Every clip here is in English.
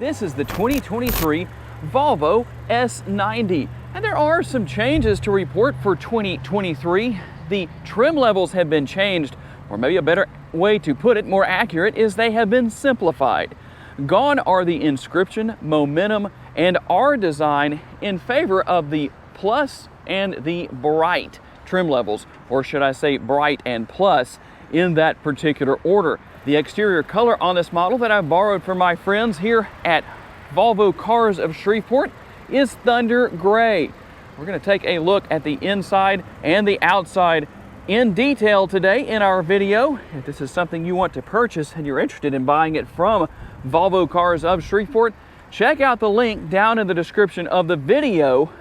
This is the 2023 Volvo S90. And there are some changes to report for 2023. The trim levels have been changed, or maybe a better way to put it, more accurate, is they have been simplified. Gone are the inscription, momentum, and R design in favor of the Plus and the Bright trim levels, or should I say Bright and Plus in that particular order. The exterior color on this model that I borrowed from my friends here at Volvo Cars of Shreveport is Thunder Gray. We're going to take a look at the inside and the outside in detail today in our video. If this is something you want to purchase and you're interested in buying it from Volvo Cars of Shreveport, check out the link down in the description of the video.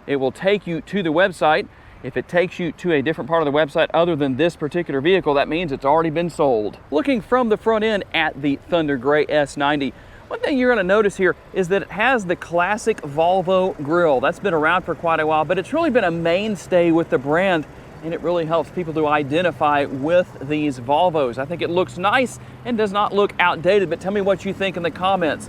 It will take you to the website. If it takes you to a different part of the website other than this particular vehicle, that means it's already been sold. Looking from the front end at the Thunder Gray S90, one thing you're going to notice here is that it has the classic Volvo grille. That's been around for quite a while, but it's really been a mainstay with the brand, and it really helps people to identify with these Volvos. I think it looks nice and does not look outdated, but tell me what you think in the comments.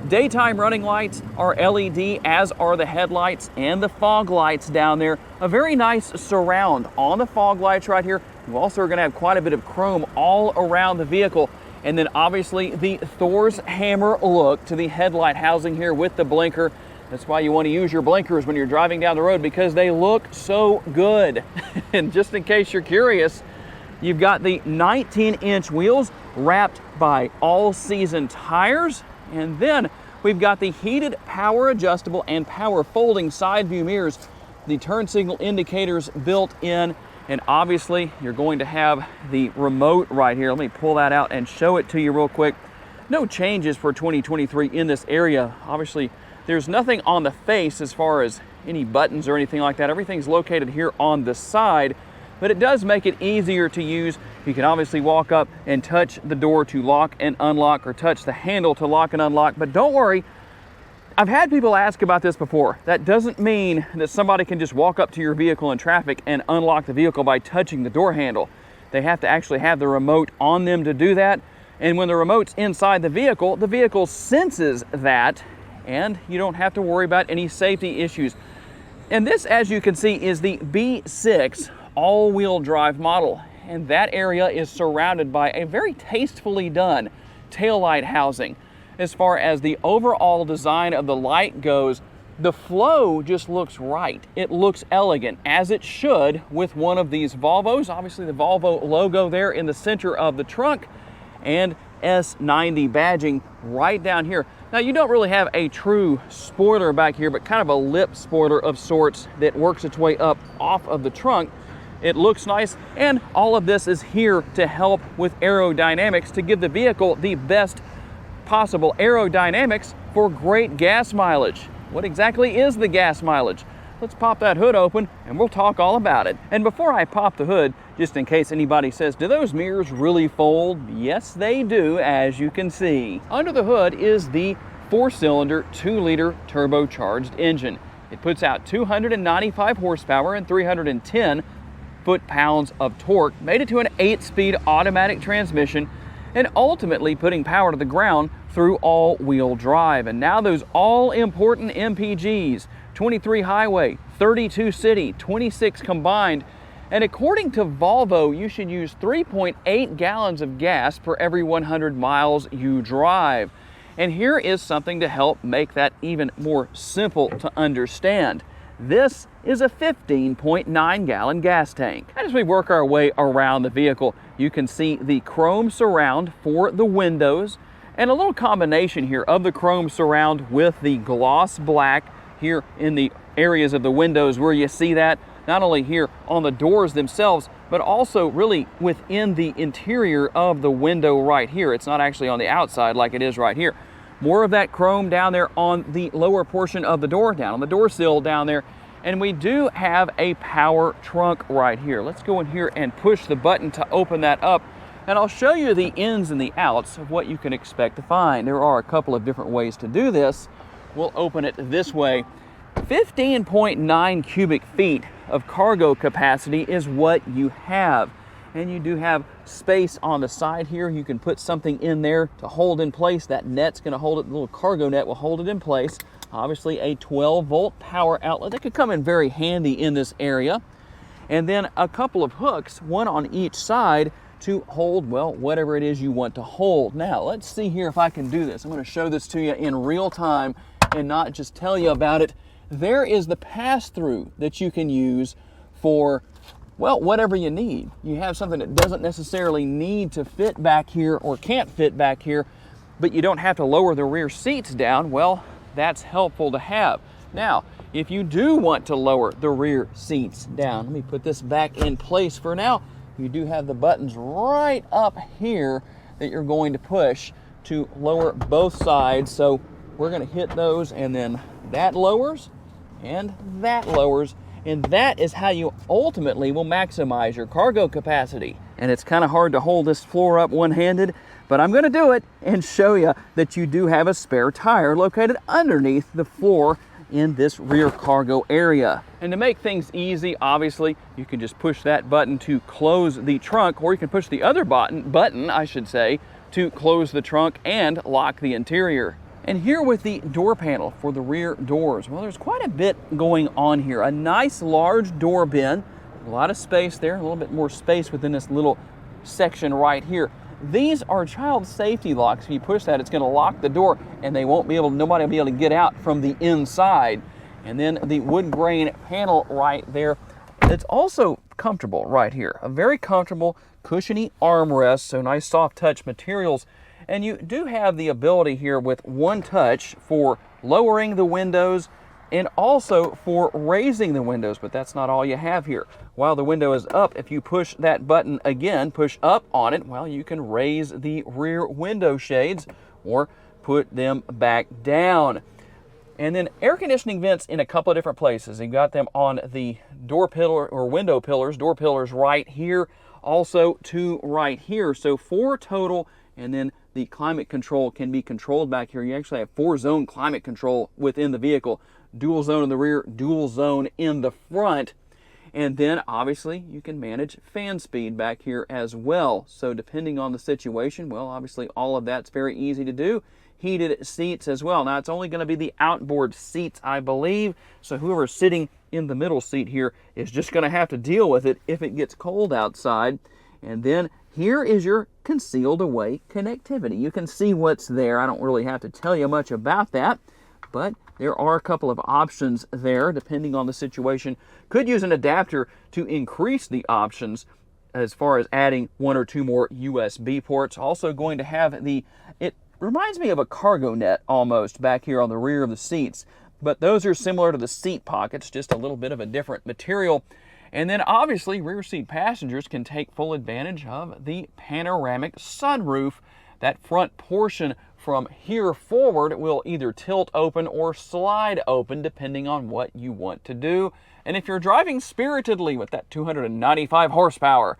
Daytime running lights are LED, as are the headlights and the fog lights down there. A very nice surround on the fog lights right here. You also are going to have quite a bit of chrome all around the vehicle. And then obviously the Thor's hammer look to the headlight housing here with the blinker. That's why you want to use your blinkers when you're driving down the road, because they look so good. And just in case you're curious, you've got the 19-inch wheels wrapped by all-season tires. And then we've got the heated power adjustable and power folding side view mirrors, the turn signal indicators built in, and obviously you're going to have the remote right here. Let me pull that out and show it to you real quick. No changes for 2023 in this area. Obviously, there's nothing on the face as far as any buttons or anything like that. Everything's located here on the side, but it does make it easier to use. You can obviously walk up and touch the door to lock and unlock, or touch the handle to lock and unlock. But don't worry, I've had people ask about this before. That doesn't mean that somebody can just walk up to your vehicle in traffic and unlock the vehicle by touching the door handle. They have to actually have the remote on them to do that. And when the remote's inside the vehicle senses that, and you don't have to worry about any safety issues. And this, as you can see, is the B6 all-wheel drive model. And that area is surrounded by a very tastefully done taillight housing. As far as the overall design of the light goes, the flow just looks right. It looks elegant, as it should with one of these Volvos. Obviously the Volvo logo there in the center of the trunk, and S90 badging right down here. Now, you don't really have a true spoiler back here, but kind of a lip spoiler of sorts that works its way up off of the trunk. It looks nice, and all of this is here to help with aerodynamics, to give the vehicle the best possible aerodynamics for great gas mileage. What exactly is the gas mileage? Let's pop that hood open and we'll talk all about it. And before I pop the hood, just in case anybody says, do those mirrors really fold? Yes, they do, as you can see. Under the hood is the 4-cylinder, 2-liter turbocharged engine. It puts out 295 horsepower and 310 foot-pounds of torque, made it to an 8-speed automatic transmission, and ultimately putting power to the ground through all-wheel drive. And now those all-important MPGs, 23 highway, 32 city, 26 combined, and according to Volvo, you should use 3.8 gallons of gas per every 100 miles you drive. And here is something to help make that even more simple to understand. This is a 15.9 gallon gas tank. As we work our way around the vehicle, you can see the chrome surround for the windows, and a little combination here of the chrome surround with the gloss black here in the areas of the windows where you see that, not only here on the doors themselves, but also really within the interior of the window right here. It's not actually on the outside like it is right here. More of that chrome down there on the lower portion of the door, down on the door sill down there. And we do have a power trunk right here. Let's go in here and push the button to open that up, and I'll show you the ins and the outs of what you can expect to find. There are a couple of different ways to do this. We'll open it this way. 15.9 cubic feet of cargo capacity is what you have. And you do have space on the side here. You can put something in there to hold in place. That net's going to hold it. The little cargo net will hold it in place. Obviously a 12-volt power outlet that could come in very handy in this area. And then a couple of hooks, one on each side, to hold, well, whatever it is you want to hold. Now, let's see here if I can do this. I'm going to show this to you in real time and not just tell you about it. There is the pass-through that you can use for, well, whatever you need. You have something that doesn't necessarily need to fit back here or can't fit back here, but you don't have to lower the rear seats down. Well, that's helpful to have. Now, if you do want to lower the rear seats down, let me put this back in place for now. You do have the buttons right up here that you're going to push to lower both sides. So we're going to hit those, and then that lowers and that lowers. And that is how you ultimately will maximize your cargo capacity. And it's kind of hard to hold this floor up one-handed, but I'm going to do it and show you that you do have a spare tire located underneath the floor in this rear cargo area. And to make things easy, obviously, you can just push that button to close the trunk, or you can push the other button, I should say, to close the trunk and lock the interior. And here with the door panel for the rear doors, well, there's quite a bit going on here. A nice large door bin, a lot of space there, a little bit more space within this little section right here. These are child safety locks. If you push that, it's going to lock the door, and nobody will be able to get out from the inside. And then the wood grain panel right there. It's also comfortable right here. A very comfortable, cushiony armrest, so nice soft touch materials. And you do have the ability here with one touch for lowering the windows and also for raising the windows, but that's not all you have here. While the window is up, if you push that button again, push up on it, well, you can raise the rear window shades or put them back down. And then air conditioning vents in a couple of different places. You've got them on the door pillar or window pillars, door pillars right here, also two right here. So 4 total, and then the climate control can be controlled back here. You actually have 4-zone climate control within the vehicle. Dual zone in the rear, dual zone in the front. And then obviously you can manage fan speed back here as well. So depending on the situation, well, obviously all of that's very easy to do. Heated seats as well. Now it's only going to be the outboard seats, I believe. So whoever's sitting in the middle seat here is just going to have to deal with it if it gets cold outside. And then here is your concealed away connectivity. You can see what's there. I don't really have to tell you much about that, but there are a couple of options there depending on the situation. Could use an adapter to increase the options as far as adding 1 or 2 more USB ports. Also going to have it reminds me of a cargo net almost back here on the rear of the seats, but those are similar to the seat pockets, just a little bit of a different material. And then obviously rear seat passengers can take full advantage of the panoramic sunroof. That front portion from here forward will either tilt open or slide open depending on what you want to do. And if you're driving spiritedly with that 295 horsepower,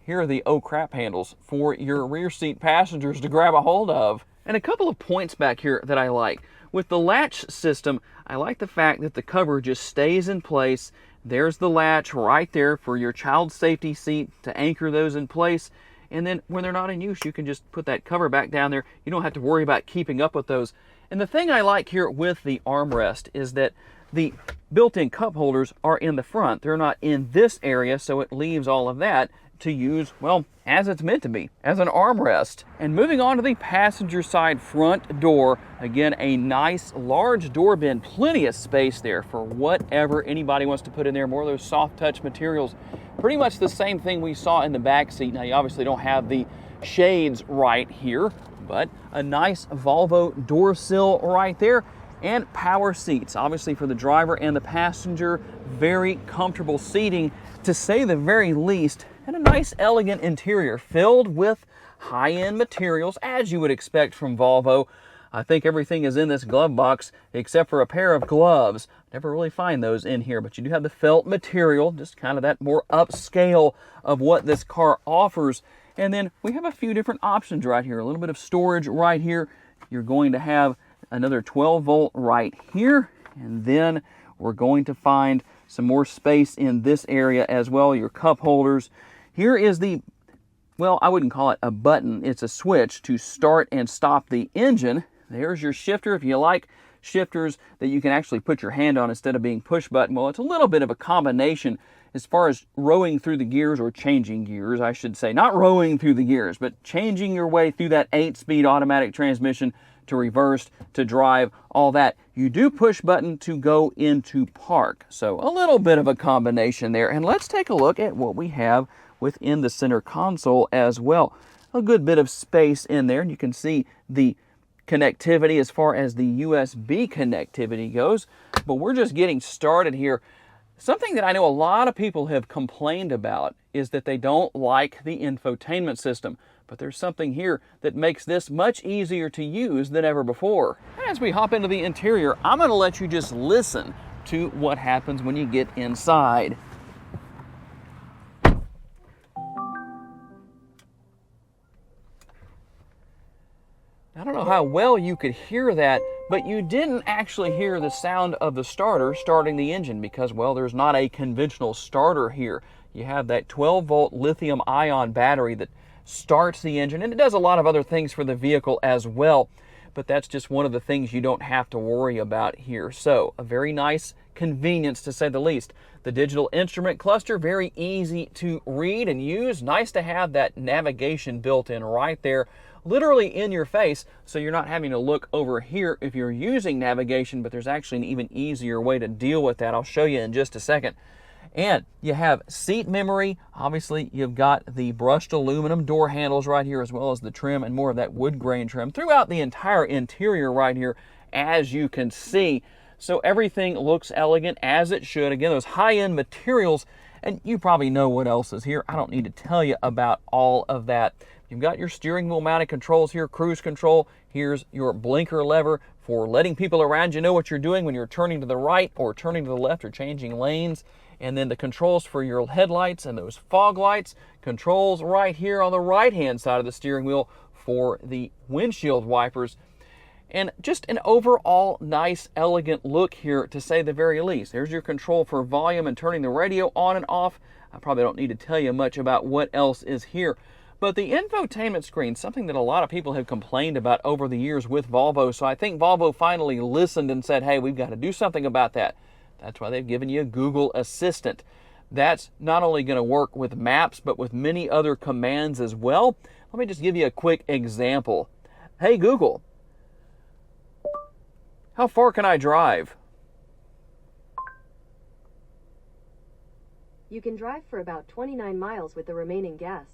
here are the oh crap handles for your rear seat passengers to grab a hold of. And a couple of points back here that I like. With the latch system, I like the fact that the cover just stays in place. There's the latch right there for your child safety seat to anchor those in place. And then when they're not in use, you can just put that cover back down there. You don't have to worry about keeping up with those. And the thing I like here with the armrest is that the built-in cup holders are in the front. They're not in this area, so it leaves all of that to use, well, as it's meant to be, as an armrest. And moving on to the passenger side front door, again, a nice large door bin, plenty of space there for whatever anybody wants to put in there, more of those soft touch materials. Pretty much the same thing we saw in the back seat. Now you obviously don't have the shades right here, but a nice Volvo door sill right there, and power seats, obviously for the driver and the passenger. Very comfortable seating, to say the very least, and a nice elegant interior filled with high-end materials, as you would expect from Volvo. I think everything is in this glove box except for a pair of gloves. Never really find those in here, but you do have the felt material, just kind of that more upscale of what this car offers. And then we have a few different options right here. A little bit of storage right here. You're going to have another 12 volt right here, and then we're going to find some more space in this area as well. Your cup holders Here is the, well, I wouldn't call it a button. It's a switch to start and stop the engine. There's your shifter. If you like shifters that you can actually put your hand on instead of being push button, well, it's a little bit of a combination as far as rowing through the gears, or changing gears, I should say. Not rowing through the gears, but changing your way through that 8-speed automatic transmission to reverse, to drive, all that. You do push button to go into park. So a little bit of a combination there. And let's take a look at what we have within the center console as well. A good bit of space in there, and you can see the connectivity as far as the USB connectivity goes. But we're just getting started here. Something that I know a lot of people have complained about is that they don't like the infotainment system. But there's something here that makes this much easier to use than ever before. As we hop into the interior, I'm going to let you just listen to what happens when you get inside. I don't know how well you could hear that, but you didn't actually hear the sound of the starter starting the engine because, well, there's not a conventional starter here. You have that 12-volt lithium-ion battery that starts the engine, and it does a lot of other things for the vehicle as well, but that's just one of the things you don't have to worry about here. So a very nice convenience, to say the least. The digital instrument cluster, very easy to read and use. Nice to have that navigation built in right there, literally in your face, so you're not having to look over here if you're using navigation, but there's actually an even easier way to deal with that. I'll show you in just a second. And you have seat memory. Obviously, you've got the brushed aluminum door handles right here, as well as the trim and more of that wood grain trim throughout the entire interior right here, as you can see. So everything looks elegant, as it should. Again, those high-end materials, and you probably know what else is here. I don't need to tell you about all of that. You've got your steering wheel mounted controls here, cruise control. Here's your blinker lever for letting people around you know what you're doing when you're turning to the right or turning to the left or changing lanes. And then the controls for your headlights and those fog lights. Controls right here on the right-hand side of the steering wheel for the windshield wipers. And just an overall nice, elegant look here, to say the very least. There's your control for volume and turning the radio on and off. I probably don't need to tell you much about what else is here. But the infotainment screen, something that a lot of people have complained about over the years with Volvo. So I think Volvo finally listened and said, hey, we've got to do something about that. That's why they've given you a Google Assistant. That's not only going to work with maps, but with many other commands as well. Let me just give you a quick example. Hey, Google, how far can I drive? You can drive for about 29 miles with the remaining gas.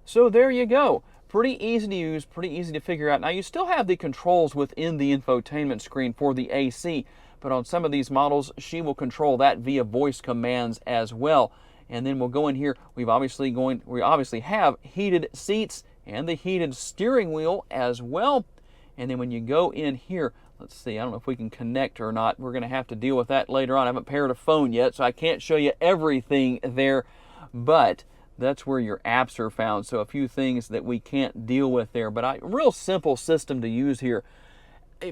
So there you go. Pretty easy to use, pretty easy to figure out. Now, you still have the controls within the infotainment screen for the AC, but on some of these models, she will control that via voice commands as well. And then we'll go in here. We obviously have heated seats and the heated steering wheel as well. And then when you go in here, let's see, I don't know if we can connect or not. We're going to have to deal with that later on. I haven't paired a phone yet, so I can't show you everything there, but that's where your apps are found. So a few things that we can't deal with there, but a real simple system to use here.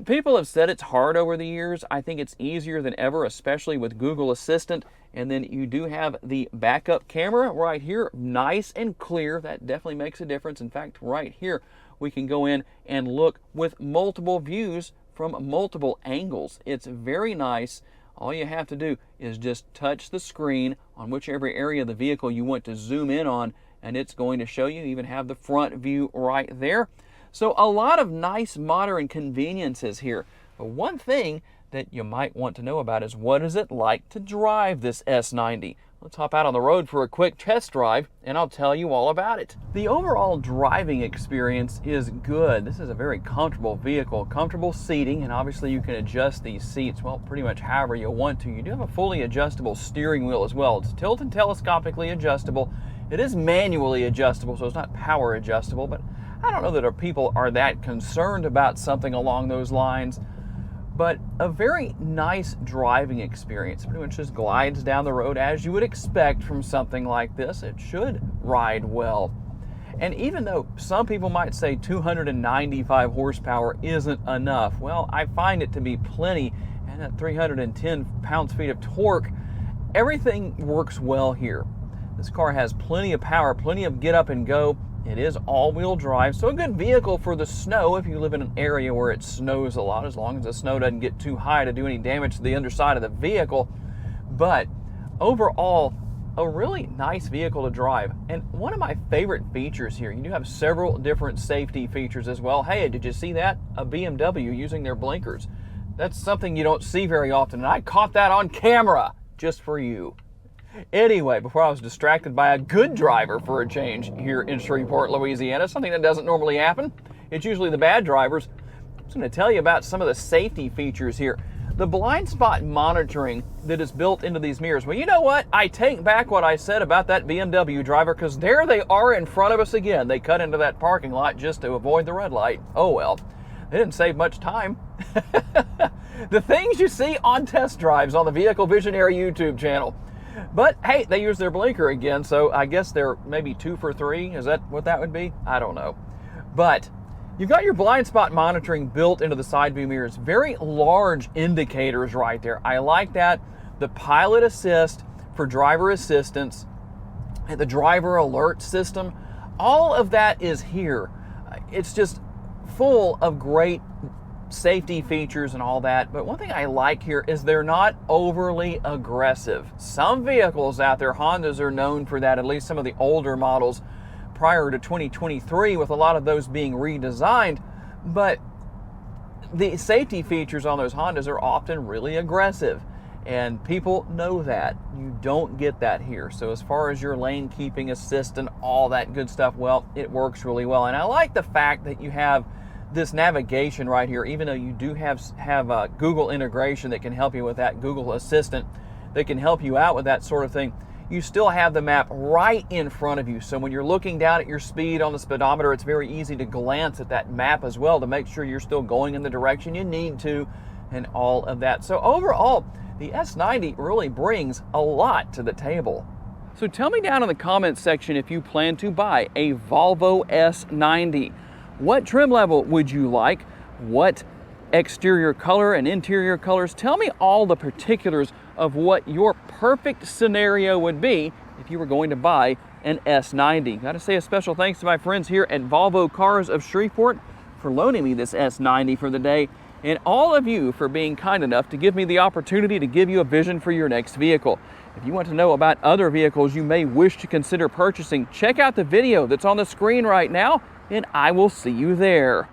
People have said it's hard over the years. I think it's easier than ever, especially with Google Assistant. And then you do have the backup camera right here, nice and clear. That definitely makes a difference. In fact, right here, we can go in and look with multiple views from multiple angles. It's very nice. All you have to do is just touch the screen on whichever area of the vehicle you want to zoom in on, and it's going to show you. Even have the front view right there. So a lot of nice modern conveniences here. But one thing that you might want to know about is, what is it like to drive this S90? Let's hop out on the road for a quick test drive, and I'll tell you all about it. The overall driving experience is good. This is a very comfortable vehicle, comfortable seating, and obviously you can adjust these seats, well, pretty much however you want to. You do have a fully adjustable steering wheel as well. It's tilt and telescopically adjustable. It is manually adjustable, so it's not power adjustable, but I don't know that our people are that concerned about something along those lines. But a very nice driving experience. Pretty much just glides down the road as you would expect from something like this. It should ride well. And even though some people might say 295 horsepower isn't enough, well, I find it to be plenty. And at 310 pounds-feet of torque, everything works well here. This car has plenty of power, plenty of get up and go. It is all-wheel drive, so a good vehicle for the snow if you live in an area where it snows a lot, as long as the snow doesn't get too high to do any damage to the underside of the vehicle. But overall, a really nice vehicle to drive. And one of my favorite features here, you do have several different safety features as well. Hey, did you see that? A BMW using their blinkers. That's something you don't see very often, and I caught that on camera just for you. Anyway, before I was distracted by a good driver for a change here in Shreveport, Louisiana, something that doesn't normally happen. It's usually the bad drivers. I'm just going to tell you about some of the safety features here. The blind spot monitoring that is built into these mirrors. Well, you know what? I take back what I said about that BMW driver, because there they are in front of us again. They cut into that parking lot just to avoid the red light. Oh well, they didn't save much time. The things you see on test drives on the Vehicle Visionary YouTube channel. But hey, they use their blinker again, so I guess they're maybe 2 for 3. Is that what that would be? I don't know. But you've got your blind spot monitoring built into the side view mirrors. Very large indicators right there. I like that. The pilot assist for driver assistance and the driver alert system, all of that is here. It's just full of great safety features and all that. But one thing I like here is they're not overly aggressive. Some vehicles out there, Hondas are known for that, at least some of the older models prior to 2023, with a lot of those being redesigned. But the safety features on those Hondas are often really aggressive, and people know that. You don't get that here. So as far as your lane keeping assist and all that good stuff, well, it works really well. And I like the fact that you have this navigation right here, even though you do have Google integration that can help you with that, Google Assistant that can help you out with that sort of thing. You still have the map right in front of you. So when you're looking down at your speed on the speedometer, it's very easy to glance at that map as well to make sure you're still going in the direction you need to and all of that. So overall, the S90 really brings a lot to the table. So tell me down in the comments section if you plan to buy a Volvo S90. What trim level would you like? What exterior color and interior colors? Tell me all the particulars of what your perfect scenario would be if you were going to buy an S90. Got to say a special thanks to my friends here at Volvo Cars of Shreveport for loaning me this S90 for the day, and all of you for being kind enough to give me the opportunity to give you a vision for your next vehicle. If you want to know about other vehicles you may wish to consider purchasing, check out the video that's on the screen right now, and I will see you there.